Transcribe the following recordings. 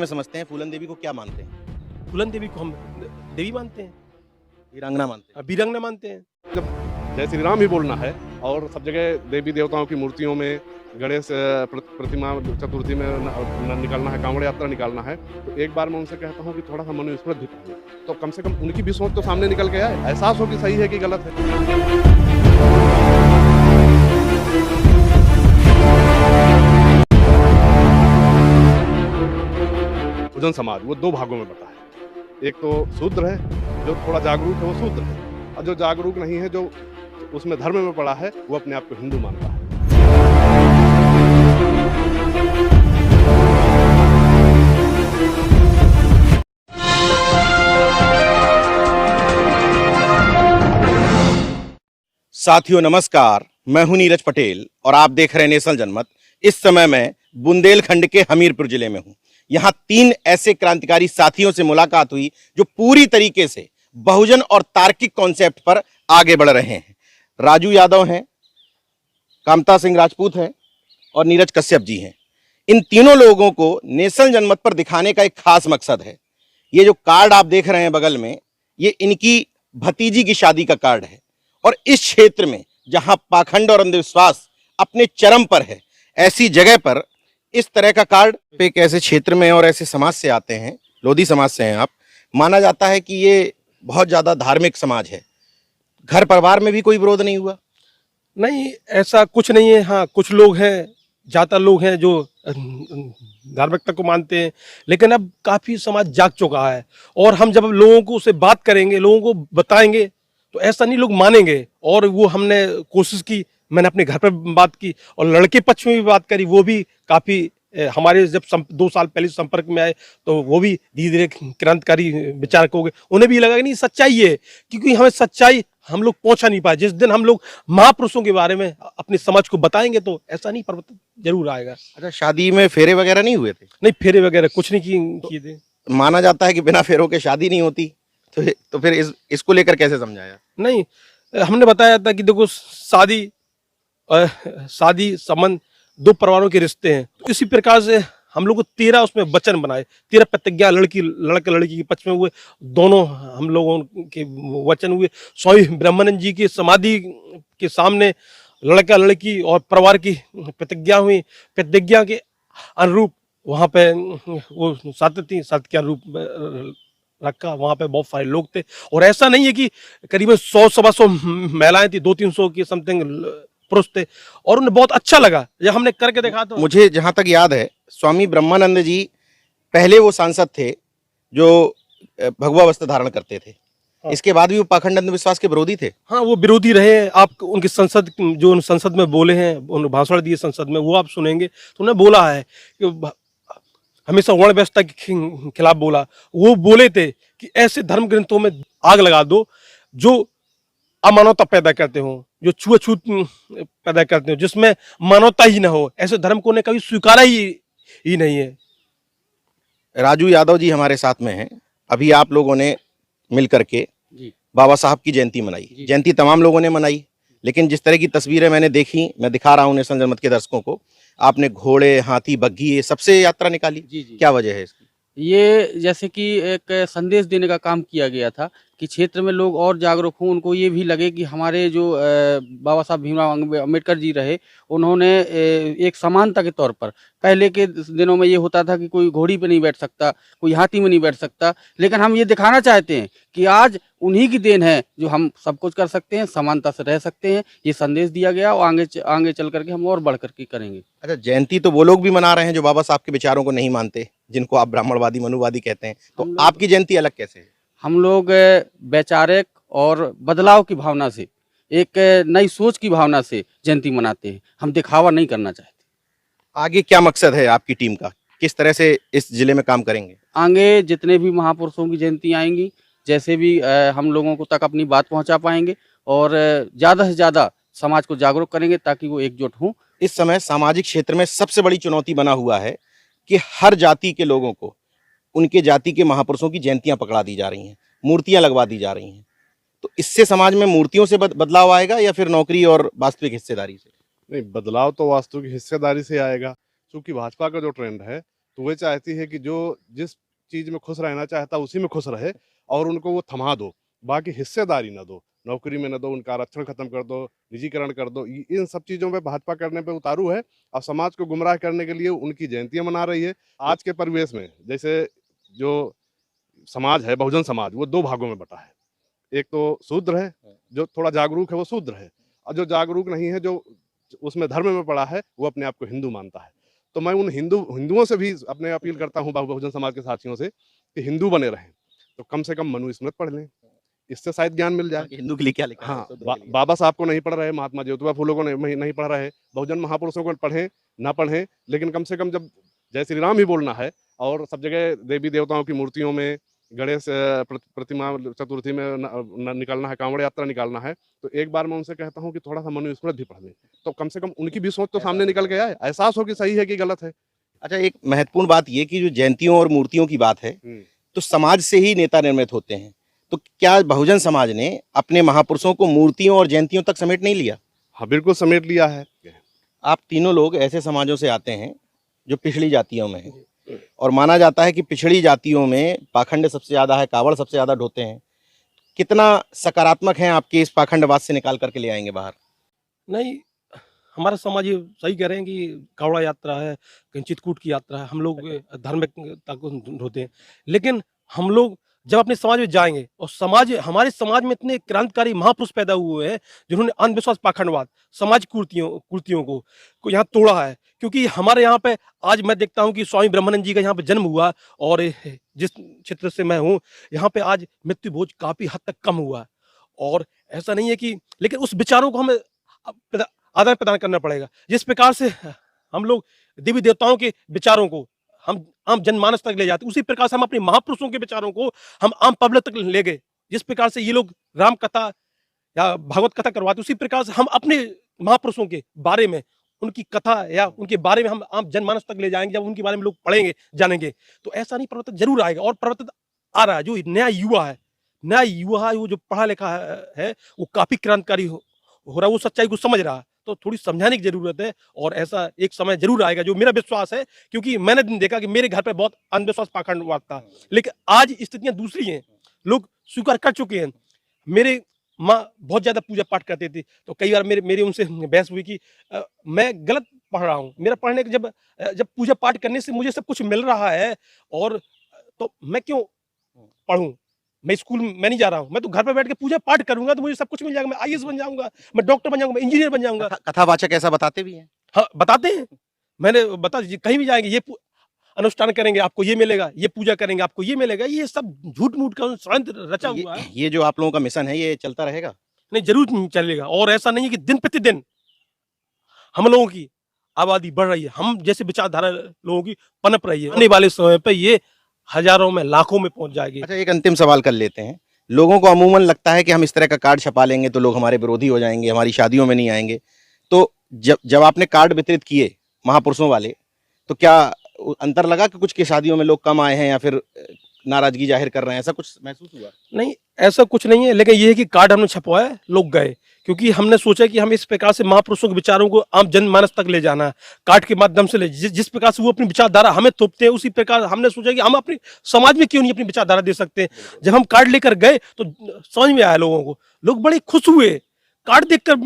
में समझते हैं, फूलन देवी को क्या मानते हैं? फूलन देवी को हम देवी मानते हैं, वीरांगना मानते हैं। वीरांगना मानते हैं। जय श्री राम ही बोलना है और सब जगह देवी देवताओं की मूर्तियों में गणेश प्रतिमा चतुर्थी में निकालना है, कांवड़ यात्रा निकालना है, तो एक बार मैं उनसे कहता हूँ कि थोड़ा सा मनुस्मृत भी पढ़ो, तो कम से कम उनकी भी सोच तो सामने निकल के आए, एहसास हो कि सही है कि गलत है। भोजन समाज वो दो भागों में बटा है, एक तो शूद्र है, जो थोड़ा जागरूक है वो शूद्र है, और जो जागरूक नहीं है, जो उसमें धर्म में पड़ा है, वो अपने आप को हिंदू मानता है। साथियों नमस्कार, मैं हूं नीरज पटेल और आप देख रहे हैं नेशनल जनमत। इस समय मैं बुंदेलखंड के हमीरपुर जिले में हूं। यहां 3 ऐसे क्रांतिकारी साथियों से मुलाकात हुई जो पूरी तरीके से बहुजन और तार्किक कॉन्सेप्ट पर आगे बढ़ रहे हैं। राजू यादव हैं, कामता सिंह राजपूत हैं और नीरज कश्यप जी हैं। इन तीनों लोगों को नेशनल जनमत पर दिखाने का एक खास मकसद है। ये जो कार्ड आप देख रहे हैं बगल में, ये इनकी भतीजी की शादी का कार्ड है और इस क्षेत्र में जहां पाखंड और अंधविश्वास अपने चरम पर है, ऐसी जगह पर इस तरह का कार्ड पे एक ऐसे क्षेत्र में और ऐसे समाज से आते हैं, लोधी समाज से हैं आप, माना जाता है कि ये बहुत ज्यादा धार्मिक समाज है। घर परिवार में भी कोई विरोध नहीं हुआ? नहीं, ऐसा कुछ नहीं है। हाँ, कुछ लोग हैं, ज्यादा लोग हैं जो धार्मिकता को मानते हैं, लेकिन अब काफी समाज जाग चुका है और हम जब लोगों को उससे बात करेंगे, लोगों को बताएंगे, तो ऐसा नहीं लोग मानेंगे। और वो हमने कोशिश की, मैंने अपने घर पर बात की और लड़के पक्ष में भी बात करी। वो भी काफ़ी हमारे जब 2 साल पहले संपर्क में आए तो वो भी धीरे धीरे क्रांतिकारी विचारक हो गए। उन्हें भी लगा कि नहीं, सच्चाई है, क्योंकि हमें सच्चाई हम लोग पहुंचा नहीं पाए। जिस दिन हम लोग महापुरुषों के बारे में अपने समाज को बताएंगे तो ऐसा नहीं, परिवर्तन जरूर आएगा। अच्छा, शादी में फेरे वगैरह नहीं हुए थे? नहीं, फेरे वगैरह कुछ नहीं किए थे। माना जाता है कि बिना फेरों के शादी नहीं होती, तो फिर इसको लेकर कैसे समझाया? नहीं, हमने बताया था कि देखो, शादी संबंध 2 परिवारों के रिश्ते हैं, तो इसी प्रकार से हम लोग को 13 उसमें वचन बनाए, 13 प्रतिज्ञा लड़के लड़की के पक्ष में हुए, दोनों हम लोगों के वचन हुए। स्वामी ब्रह्मानंद जी की समाधि के सामने लड़का लड़की और परिवार की प्रतिज्ञा हुई। प्रतिज्ञा के अनुरूप वहाँ पे वो सत्य के अनुरूप रखा। वहाँ पे बहुत सारे लोग थे और ऐसा नहीं है कि करीबन 100-125 महिलाएं थी, 200-300 की समथिंग पुरुष थे और उन्हें बहुत अच्छा लगा जब हमने करके देखा। तो मुझे जहां तक याद है, स्वामी ब्रह्मानंद जी पहले वो सांसद थे जो भगवा वस्त्र धारण करते थे। हाँ। इसके बाद भी वो पाखंड अंधविश्वास के विरोधी थे। हाँ, वो विरोधी रहे। आप उनकी संसद, जो उन संसद में बोले हैं, उन्होंने भाषण दिए संसद में, वो आप सुनेंगे तो उन्हें बोला है कि हमेशा वर्ण व्यवस्था के खिलाफ बोला। वो बोले थे कि ऐसे धर्म ग्रंथों में आग लगा दो जो अमानवता पैदा करते हो, जो छुआछूत पैदा करते हो, जिसमें मानवता ही ना हो। ऐसे धर्म को उन्हें कभी स्वीकारा ही नहीं है। राजू यादव जी हमारे साथ में हैं। अभी आप लोगों ने मिल करके बाबा साहब की जयंती मनाई। जयंती तमाम लोगों ने मनाई, लेकिन जिस तरह की तस्वीरें मैंने देखी, मैं दिखा रहा हूं नेशनल जनमत के दर्शकों को, आपने घोड़े, हाथी, बग्घी, ये सबसे यात्रा निकाली। क्या वजह है इसकी? ये जैसे कि एक संदेश देने का काम किया गया था कि क्षेत्र में लोग और जागरूक हों, उनको ये भी लगे कि हमारे जो बाबा साहब भीमराव अम्बेडकर जी रहे, उन्होंने एक समानता के तौर पर, पहले के दिनों में ये होता था कि कोई घोड़ी पे नहीं बैठ सकता, कोई हाथी में नहीं बैठ सकता, लेकिन हम ये दिखाना चाहते हैं कि आज उन्हीं की देन है जो हम सब कुछ कर सकते हैं, समानता से रह सकते हैं। ये संदेश दिया गया और आगे चल करके हम और बढ़ करके करेंगे। अच्छा, जयंती तो वो लोग भी मना रहे हैं जो बाबा साहब के विचारों को नहीं मानते, जिनको आप ब्राह्मणवादी, मनुवादी कहते हैं, तो आपकी जयंती अलग कैसे है? हम लोग वैचारिक और बदलाव की भावना से, एक नई सोच की भावना से जयंती मनाते हैं। हम दिखावा नहीं करना चाहते। आगे क्या मकसद है आपकी टीम का? किस तरह से इस जिले में काम करेंगे? आगे जितने भी महापुरुषों की जयंती आएंगी, जैसे भी हम लोगों को तक अपनी बात पहुंचा पाएंगे और ज़्यादा से ज़्यादा समाज को जागरूक करेंगे ताकि वो एकजुट हों। इस समय सामाजिक क्षेत्र में सबसे बड़ी चुनौती बना हुआ है कि हर जाति के लोगों को उनके जाति के महापुरुषों की जयंतियां पकड़ा दी जा रही हैं, मूर्तियां लगवा दी जा रही हैं। तो इससे समाज में मूर्तियों से बदलाव आएगा या फिर नौकरी और वास्तविक हिस्सेदारी से? नहीं, बदलाव तो वास्तविक हिस्सेदारी से आएगा, क्योंकि भाजपा का जो ट्रेंड है तो वे चाहती है कि जो जिस चीज में खुश रहना चाहता उसी में खुश रहे और उनको वो थमा दो, बाकी हिस्सेदारी न दो, नौकरी में न दो, उनका आरक्षण खत्म कर दो, निजीकरण कर दो। इन सब चीजों पे भाजपा करने पे उतारू है और समाज को गुमराह करने के लिए उनकी जयंतियां मना रही है। आज के परिवेश में जैसे जो समाज है, बहुजन समाज, वो दो भागों में बटा है। एक तो शूद्र है, जो थोड़ा जागरूक है वो शूद्र है, और जो जागरूक नहीं है, जो उसमें धर्म में पड़ा है, वो अपने आप को हिंदू मानता है। तो मैं उन हिंदुओं से भी अपने अपील करता हूँ, बहुजन समाज के साथियों से, कि हिंदू बने रहें तो कम से कम मनुस्मृति पढ़ लें, इससे शायद ज्ञान मिल जाए। हिंदू के लिए क्या लिखा है? हाँ, शूद्र के लिए। बाबा साहब को नहीं पढ़ रहे, महात्मा ज्योतिबा फूले को नहीं पढ़ रहे, बहुजन महापुरुषों को पढ़ें ना पढ़ें, लेकिन कम से कम जब जय श्री राम ही बोलना है और सब जगह देवी देवताओं की मूर्तियों में, गणेश प्रतिमा चतुर्थी में निकालना है, कांवड़ यात्रा निकालना है, तो एक बार मैं उनसे कहता हूँ कि थोड़ा सा मनुस्मृति भी पढ़ लें, तो कम से कम उनकी भी सोच तो सामने निकल के आए, एहसास हो कि सही है कि गलत है। अच्छा, एक महत्वपूर्ण बात ये कि जो जयंतियों और मूर्तियों की बात है, तो समाज से ही नेता निर्मित होते हैं, तो क्या बहुजन समाज ने अपने महापुरुषों को मूर्तियों और जयंतियों तक समेट नहीं लिया? हाँ, बिल्कुल समेट लिया है। आप तीनों लोग ऐसे समाजों से आते हैं जो पिछड़ी जातियों में हैं, और माना जाता है कि पिछड़ी जातियों में पाखंड सबसे ज्यादा है, कावड़ सबसे ज्यादा ढोते हैं। कितना सकारात्मक है आपके इस पाखंडवाद से निकाल करके ले आएंगे बाहर? नहीं, हमारा समाज ये सही कह रहे हैं कि कावड़ा यात्रा है, कहीं चित्रकूट की यात्रा है, हम लोग धार्मिकता को ढोते हैं। लेकिन हम लोग जब अपने समाज में जाएंगे और हमारे समाज में इतने क्रांतिकारी महापुरुष पैदा हुए हैं जिन्होंने अंधविश्वास, पाखंडवाद, समाज कुर्तियों को यहाँ तोड़ा है। क्योंकि हमारे यहाँ पे आज मैं देखता हूँ कि स्वामी ब्रह्मानंद जी का यहाँ पे जन्म हुआ, और जिस क्षेत्र से मैं हूँ यहाँ पे आज मृत्यु भोज काफी हद तक कम हुआ है। और ऐसा नहीं है कि, लेकिन उस विचारों को हमें आदान प्रदान करना पड़ेगा। जिस प्रकार से हम लोग देवी देवताओं के विचारों को हम आम जनमानस तक ले जाते, उसी प्रकार से हम अपने महापुरुषों के विचारों को हम आम पब्लिक तक ले गए। जिस प्रकार से ये लोग राम कथा या भागवत कथा करवाते, उसी प्रकार से हम अपने महापुरुषों के बारे में, उनकी कथा या उनके बारे में हम आम जनमानस तक ले जाएंगे। जब उनके बारे में लोग पढ़ेंगे, जानेंगे, तो ऐसा नहीं, परिवर्तन जरूर आएगा। और परिवर्तन आ रहा है। जो नया युवा है, वो जो पढ़ा लिखा है वो काफी क्रांतिकारी हो रहा है, वो सच्चाई को समझ रहा है। तो थोड़ी समझाने की जरूरत है, और ऐसा एक समय जरूर आएगा, जो मेरा विश्वास है। क्योंकि मैंने देखा कि मेरे घर पे बहुत अंधविश्वास, पाखंडवाद था, लेकिन आज स्थितियां दूसरी हैं, लोग स्वीकार कर चुके हैं। मेरे माँ बहुत ज्यादा पूजा पाठ करती थी, तो कई बार मेरी उनसे बहस हुई कि मैं गलत पढ़ रहा हूँ। मेरा पढ़ने के जब पूजा पाठ करने से मुझे सब कुछ मिल रहा है, और तो मैं क्यों पढ़ूं? मैं स्कूल में नहीं जा रहा हूँ, मैं तो घर पे बैठ के पूजा पाठ करूंगा तो मुझे सब कुछ मिल जाएगा। मैं आईएएस बन जाऊंगा, मैं डॉक्टर बन जाऊंगा, मैं इंजीनियर बन जाऊंगा। कथावाचक ऐसा बताते भी हैं? हाँ, बताते हैं। मैंने बता दीजिए, कहीं भी जाएंगे, ये अनुष्ठान करेंगे आपको ये मिलेगा, ये पूजा करेंगे आपको ये मिलेगा। ये सब झूठ मूठ का षड्यंत्र रचा हुआ है। ये जो आप लोगों का मिशन है, ये चलता रहेगा? नहीं, जरूर चलेगा। और ऐसा नहीं है कि दिन प्रतिदिन हम लोगों की आबादी बढ़ रही है, हम जैसे विचारधारा लोगों की पनप रही है। आने वाले समय पे ये हजारों में, लाखों में पहुंच जाएगी। अच्छा, एक अंतिम सवाल कर लेते हैं। लोगों को अमूमन लगता है कि हम इस तरह का कार्ड छपा लेंगे तो लोग हमारे विरोधी हो जाएंगे, हमारी शादियों में नहीं आएंगे। तो जब आपने कार्ड वितरित किए महापुरुषों वाले, तो क्या अंतर लगा कि कुछ की शादियों में लोग कम आए हैं या फिर नाराजगी जाहिर कर रहे हैं? ऐसा कुछ महसूस हुआ? नहीं, ऐसा कुछ नहीं है, लेकिन ये है कि कार्ड हमने छपवाया, लोग गए, क्योंकि हमने सोचा कि हम इस प्रकार से महापुरुषों के विचारों को आम जनमानस तक ले जाना है, कार्ड के माध्यम से जिस प्रकार से वो अपनी विचारधारा हमें थोपते हैं, उसी प्रकार हमने सोचा कि हम अपने समाज में क्यों नहीं अपनी विचारधारा दे सकते हैं। जब हम कार्ड लेकर गए तो समझ में आया लोगों को, लोग बड़े खुश हुए, कार्ड देखकर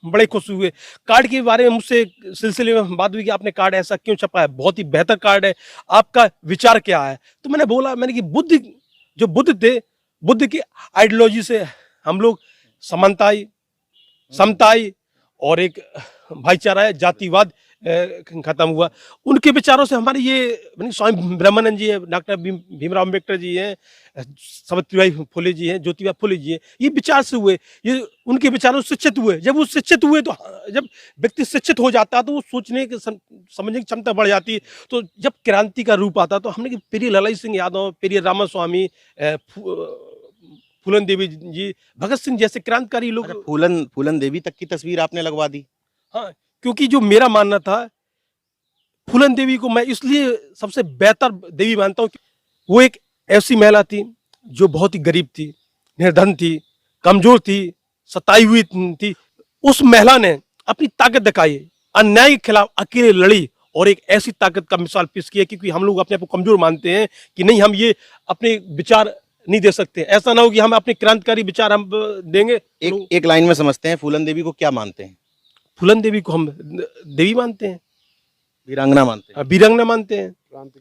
बड़े खुश हुए। कार्ड के बारे में मुझसे सिलसिले में बात हुई कि आपने कार्ड ऐसा क्यों छपा है, बहुत ही बेहतर कार्ड है, आपका विचार क्या है? तो मैंने बोला, मैंने कि बुद्ध थे, बुद्ध की आइडियोलॉजी से हम लोग समानताई, समताई और एक भाईचारा है, जातिवाद खत्म हुआ। उनके विचारों से हमारे ये स्वामी ब्रह्मानंद जी है, डॉक्टर भीमराव अम्बेडकर जी हैं, सावित्रीबाई फुले जी हैं, ज्योतिबा फुले जी हैं, ये विचार से हुए, ये उनके विचारों से शिक्षित हुए। जब वो शिक्षित हुए, तो जब व्यक्ति शिक्षित हो जाता है तो वो सोचने की, समझने की क्षमता बढ़ जाती है। तो जब क्रांति का रूप आता, तो हमने पेरियर ललाई सिंह यादव, पेरियर रामास्वामी, फूलन देवी जी, भगत सिंह जैसे क्रांतिकारी लोग। फूलन देवी तक की तस्वीर आपने लगवा दी? हाँ, क्योंकि जो मेरा मानना था, फूलन देवी को मैं इसलिए सबसे बेहतर देवी मानता हूँ, वो एक ऐसी महिला थी जो बहुत ही गरीब थी, निर्धन थी, कमजोर थी, सताई हुई थी। उस महिला ने अपनी ताकत दिखाई, अन्याय के खिलाफ अकेले लड़ी और एक ऐसी ताकत का मिसाल पेश किया, क्योंकि हम लोग अपने आप को कमजोर मानते हैं कि नहीं, हम ये अपने विचार नहीं दे सकते। ऐसा ना हो कि हम अपने क्रांतिकारी विचार हम देंगे। एक लाइन में समझते हैं, फूलन देवी को क्या मानते हैं? फूलन देवी को हम देवी मानते हैं, वीरांगना मानते हैं, वीरांगना मानते हैं, क्रांति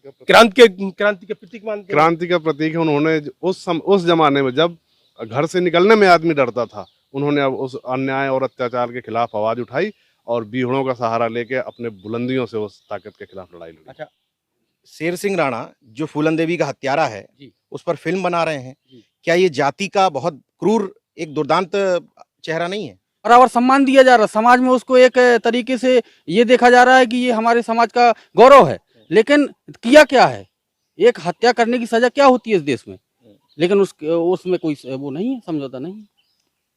के प्रतीक मानते हैं। क्रांति का प्रतीक है। उन्होंने उस जमाने में जब घर से निकलने में आदमी डरता था, उन्होंने अब उस अन्याय और अत्याचार के खिलाफ आवाज उठाई और बीहड़ों का सहारा लेके अपने बुलंदियों से उस ताकत के खिलाफ लड़ाई लड़ी। अच्छा, शेर सिंह राणा जो फूलन देवी का हत्यारा है, उस पर फिल्म बना रहे हैं, क्या ये जाति का बहुत क्रूर एक दुर्दांत चेहरा नहीं है? बराबर सम्मान दिया जा रहा है समाज में, उसको एक तरीके से ये देखा जा रहा है कि ये हमारे समाज का गौरव है। लेकिन किया क्या है, एक हत्या करने की सजा क्या होती है इस देश में, लेकिन उसमें कोई वो नहीं है, समझौता नहीं।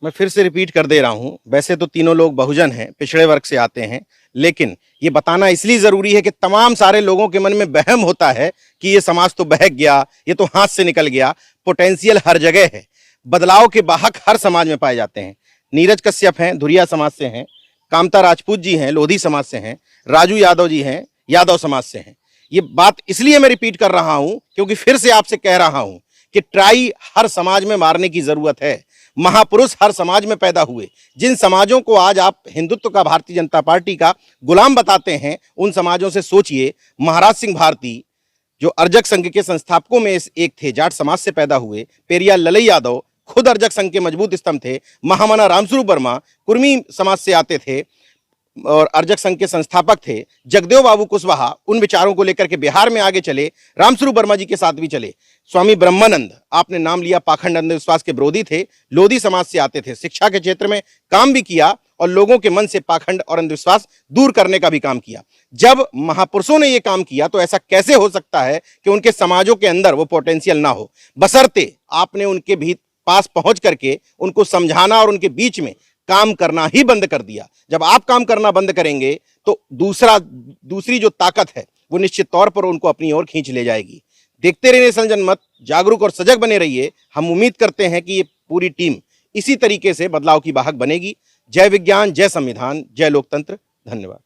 मैं फिर से रिपीट कर दे रहा हूं, वैसे तो तीनों लोग बहुजन हैं, पिछड़े वर्ग से आते हैं, लेकिन ये बताना इसलिए जरूरी है कि तमाम सारे लोगों के मन में वहम होता है कि ये समाज तो बहक गया, ये तो हाथ से निकल गया। पोटेंशियल हर जगह है, बदलाव के वाहक हर समाज में पाए जाते हैं। नीरज कश्यप हैं, धुरिया समाज से हैं, कामता राजपूत जी हैं, लोधी समाज से हैं, राजू यादव जी हैं, यादव समाज से हैं। ये बात इसलिए मैं रिपीट कर रहा हूं क्योंकि फिर से आपसे कह रहा हूं कि ट्राई हर समाज में मारने की जरूरत है। महापुरुष हर समाज में पैदा हुए। जिन समाजों को आज आप हिंदुत्व का, भारतीय जनता पार्टी का गुलाम बताते हैं, उन समाजों से सोचिए। महाराज सिंह भारती जो अर्जक संघ के संस्थापकों में एक थे, जाट समाज से पैदा हुए। पेरियार ललई यादव खुद अर्जक संघ के मजबूत स्तंभ थे। महामना रामस्वरूप वर्मा कुर्मी समाज से आते थे और अर्जक संघ के संस्थापक थे। जगदेव बाबू कुशवाहा उन विचारों को लेकर के बिहार में आगे चले, रामस्वरूप वर्मा जी के साथ भी चले। स्वामी ब्रह्मानंद, आपने नाम लिया, पाखंड अंधविश्वास के विरोधी थे, लोधी समाज से आते थे। शिक्षा के क्षेत्र में काम भी किया और लोगों के मन से पाखंड और अंधविश्वास दूर करने का भी काम किया। जब महापुरुषों ने यह काम किया तो ऐसा कैसे हो सकता है कि उनके समाजों के अंदर वो पोटेंशियल ना हो, बशर्ते आपने उनके भी पास पहुंच करके उनको समझाना और उनके बीच में काम करना ही बंद कर दिया। जब आप काम करना बंद करेंगे तो दूसरी जो ताकत है वो निश्चित तौर पर उनको अपनी ओर खींच ले जाएगी। देखते रहिए नेशन जनमत, जागरूक और सजग बने रहिए। हम उम्मीद करते हैं कि ये पूरी टीम इसी तरीके से बदलाव की वाहक बनेगी। जय विज्ञान, जय संविधान, जय लोकतंत्र। धन्यवाद।